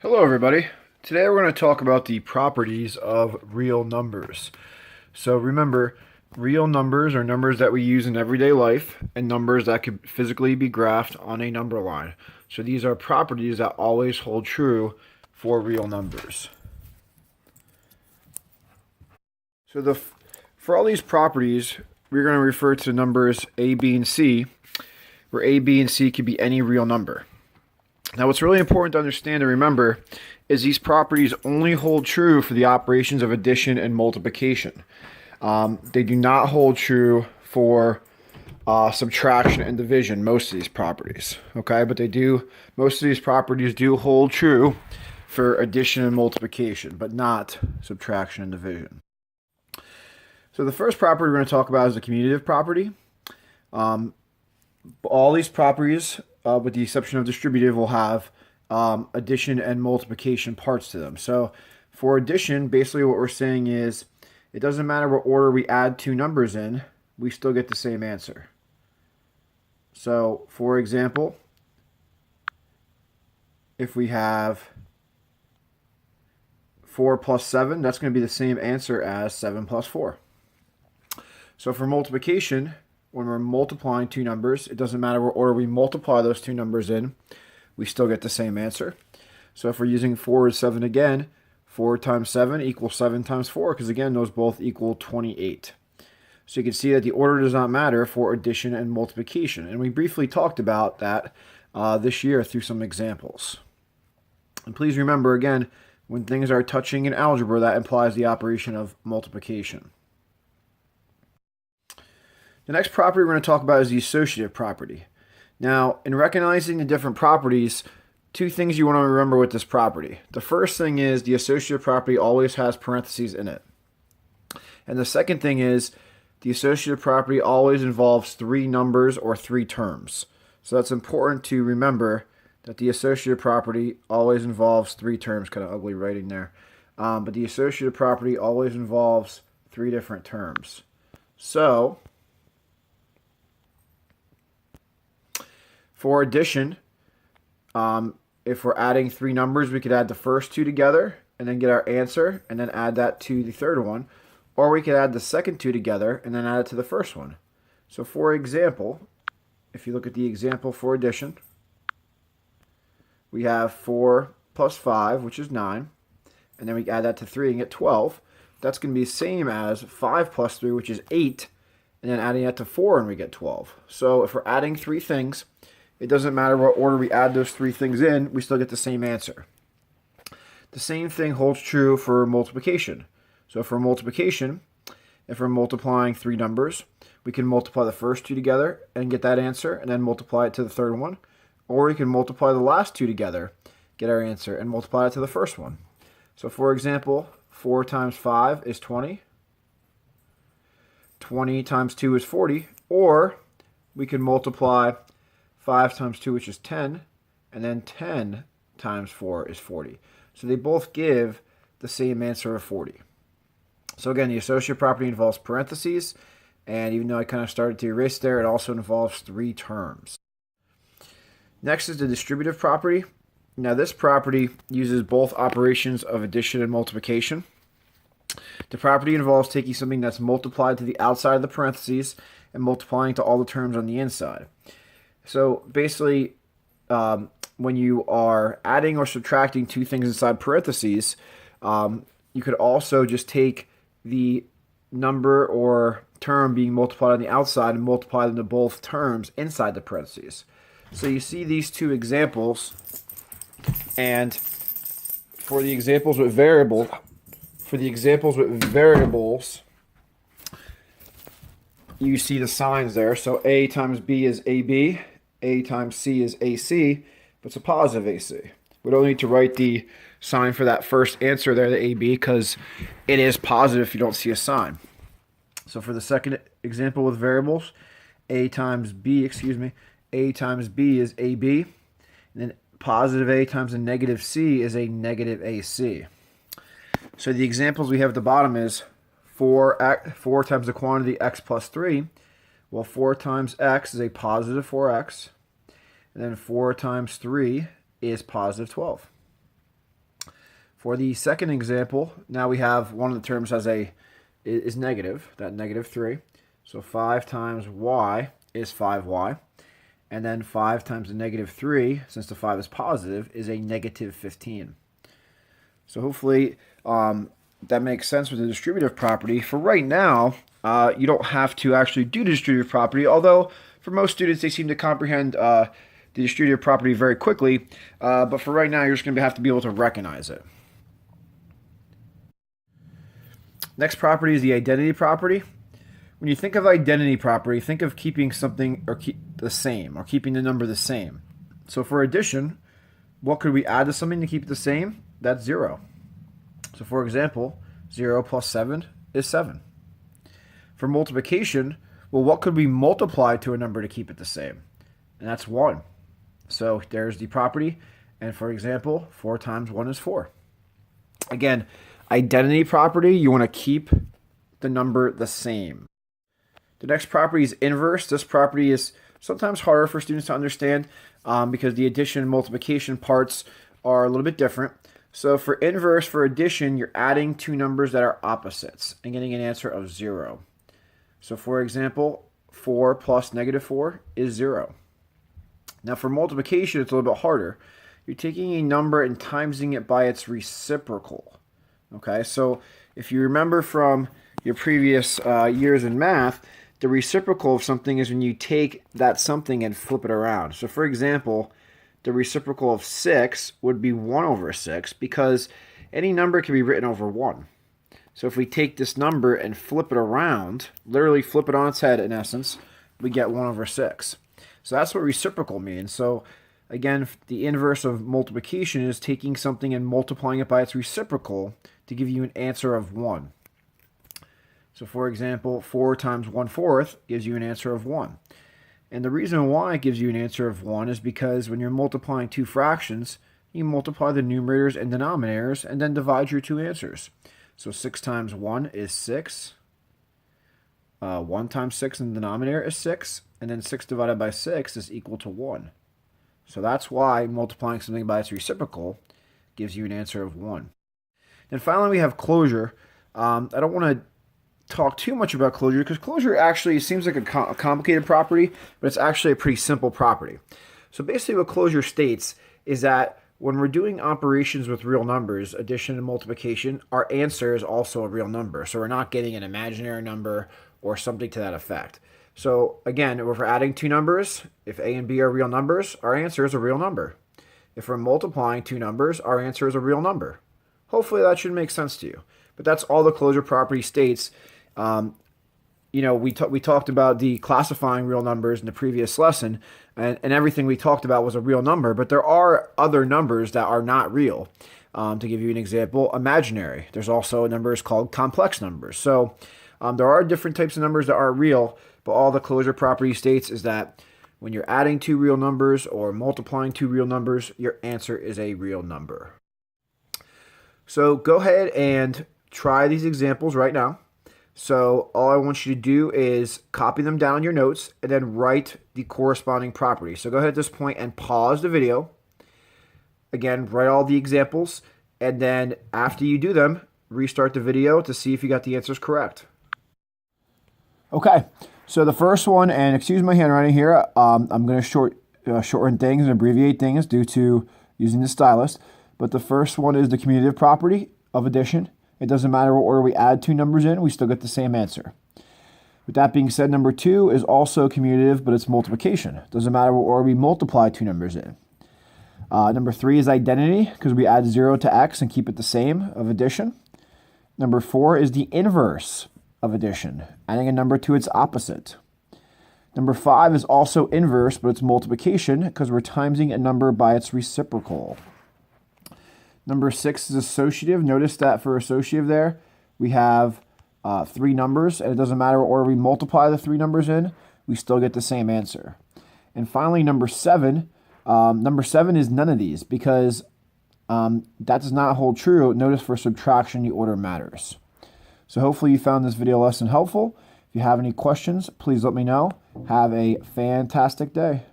Hello everybody. Today we're going to talk about the properties of real numbers. So remember, real numbers are numbers that we use in everyday life and numbers that could physically be graphed on a number line. So these are properties that always hold true for real numbers. So for all these properties, we're going to refer to numbers A, B, and C, where A, B, and C could be any real number. Now, what's really important to understand and remember is these properties only hold true for the operations of addition and multiplication. They do not hold true for subtraction and division, most of these properties. Okay, but most of these properties do hold true for addition and multiplication, but not subtraction and division. So the first property we're going to talk about is the commutative property. All these properties, with the exception of distributive, will have addition and multiplication parts to them. So for addition, basically what we're saying is it doesn't matter what order we add two numbers in, we still get the same answer. So for example, if we have 4 plus 7, that's going to be the same answer as 7 plus 4. So for multiplication, when we're multiplying two numbers, it doesn't matter what order we multiply those two numbers in, we still get the same answer. So if we're using 4 and 7 again, 4 times 7 equals 7 times 4, because again, those both equal 28. So you can see that the order does not matter for addition and multiplication. And we briefly talked about that this year through some examples. And please remember, again, when things are touching in algebra, that implies the operation of multiplication. The next property we're going to talk about is the associative property. Now, in recognizing the different properties, two things you want to remember with this property. The first thing is the associative property always has parentheses in it. And the second thing is the associative property always involves three numbers or three terms. So that's important to remember that the associative property always involves three terms. Kind of ugly writing there. But the associative property always involves three different terms. So for addition, if we're adding three numbers, we could add the first two together and then get our answer and then add that to the third one. Or we could add the second two together and then add it to the first one. So for example, if you look at the example for addition, we have 4 plus 5, which is 9. And then we add that to 3 and get 12. That's going to be the same as 5 plus 3, which is 8. And then adding that to 4 and we get 12. So if we're adding three things, it doesn't matter what order we add those three things in, we still get the same answer. The same thing holds true for multiplication. So for multiplication, if we're multiplying three numbers, we can multiply the first two together and get that answer and then multiply it to the third one. Or we can multiply the last two together, get our answer, and multiply it to the first one. So for example, 4 times 5 is 20. 20 times 2 is 40. Or we can multiply 5 times 2, which is 10, and then 10 times 4 is 40. So they both give the same answer of 40. So again, the associative property involves parentheses, and even though I kind of started to erase there, it also involves three terms. Next is the distributive property. Now this property uses both operations of addition and multiplication. The property involves taking something that's multiplied to the outside of the parentheses and multiplying to all the terms on the inside. So basically, when you are adding or subtracting two things inside parentheses, you could also just take the number or term being multiplied on the outside and multiply them to both terms inside the parentheses. So you see these two examples, and for the examples with variables, you see the signs there. So A times B is AB. A times C is AC, but it's a positive AC. We don't need to write the sign for that first answer there, the AB, because it is positive if you don't see a sign. So for the second example with variables, A times B is AB, and then positive A times a negative C is a negative AC. So the examples we have at the bottom is 4 times the quantity x plus 3. Well, 4 times x is a positive 4x. And then 4 times 3 is positive 12. For the second example, now we have one of the terms is negative, that negative 3. So 5 times y is 5y. And then 5 times the negative 3, since the 5 is positive, is a negative 15. So hopefully that makes sense with the distributive property. For right now, you don't have to actually do the distributive property, although for most students, they seem to comprehend the distributive property very quickly. But for right now, you're just going to have to be able to recognize it. Next property is the identity property. When you think of identity property, think of keeping something the same, or keeping the number the same. So for addition, what could we add to something to keep it the same? That's 0. So for example, 0 plus 7 is 7. For multiplication, well, what could we multiply to a number to keep it the same? And that's 1. So there's the property. And for example, 4 times 1 is 4. Again, identity property, you want to keep the number the same. The next property is inverse. This property is sometimes harder for students to understand because the addition and multiplication parts are a little bit different. So for inverse, for addition, you're adding two numbers that are opposites and getting an answer of 0. So for example, 4 plus negative 4 is 0. Now for multiplication, it's a little bit harder. You're taking a number and timesing it by its reciprocal. Okay, so if you remember from your previous years in math, the reciprocal of something is when you take that something and flip it around. So for example, the reciprocal of 6 would be 1 over 6 because any number can be written over 1. So if we take this number and flip it around, literally flip it on its head in essence, we get 1 over 6. So that's what reciprocal means. So again, the inverse of multiplication is taking something and multiplying it by its reciprocal to give you an answer of 1. So for example, 4 times 1/4 gives you an answer of 1. And the reason why it gives you an answer of 1 is because when you're multiplying two fractions, you multiply the numerators and denominators and then divide your two answers. So 6 times 1 is 6. 1 times 6 in the denominator is 6. And then 6 divided by 6 is equal to 1. So that's why multiplying something by its reciprocal gives you an answer of 1. And finally, we have closure. I don't want to talk too much about closure because closure actually seems like a complicated property, but it's actually a pretty simple property. So basically what closure states is that when we're doing operations with real numbers, addition and multiplication, our answer is also a real number. So we're not getting an imaginary number or something to that effect. So again, if we're adding two numbers, if A and B are real numbers, our answer is a real number. If we're multiplying two numbers, our answer is a real number. Hopefully that should make sense to you. But that's all the closure property states. We talked about the classifying real numbers in the previous lesson, and everything we talked about was a real number, but there are other numbers that are not real. To give you an example, imaginary. There's also numbers called complex numbers. So there are different types of numbers that are real, but all the closure property states is that when you're adding two real numbers or multiplying two real numbers, your answer is a real number. So go ahead and try these examples right now. So all I want you to do is copy them down in your notes and then write the corresponding property. So go ahead at this point and pause the video. Again, write all the examples, and then after you do them, restart the video to see if you got the answers correct. Okay, so the first one, and excuse my handwriting here, I'm going to shorten things and abbreviate things due to using the stylus. But the first one is the commutative property of addition. It doesn't matter what order we add two numbers in, we still get the same answer. With that being said, number 2 is also commutative, but it's multiplication. It doesn't matter what order we multiply two numbers in. Number 3 is identity, because we add 0 to x and keep it the same, of addition. Number 4 is the inverse of addition, adding a number to its opposite. Number 5 is also inverse, but it's multiplication, because we're timesing a number by its reciprocal. Number 6 is associative. Notice that for associative there, we have 3 numbers, and it doesn't matter what order we multiply the 3 numbers in, we still get the same answer. And finally, number 7 is none of these, because that does not hold true. Notice for subtraction, the order matters. So hopefully you found this video lesson helpful. If you have any questions, please let me know. Have a fantastic day.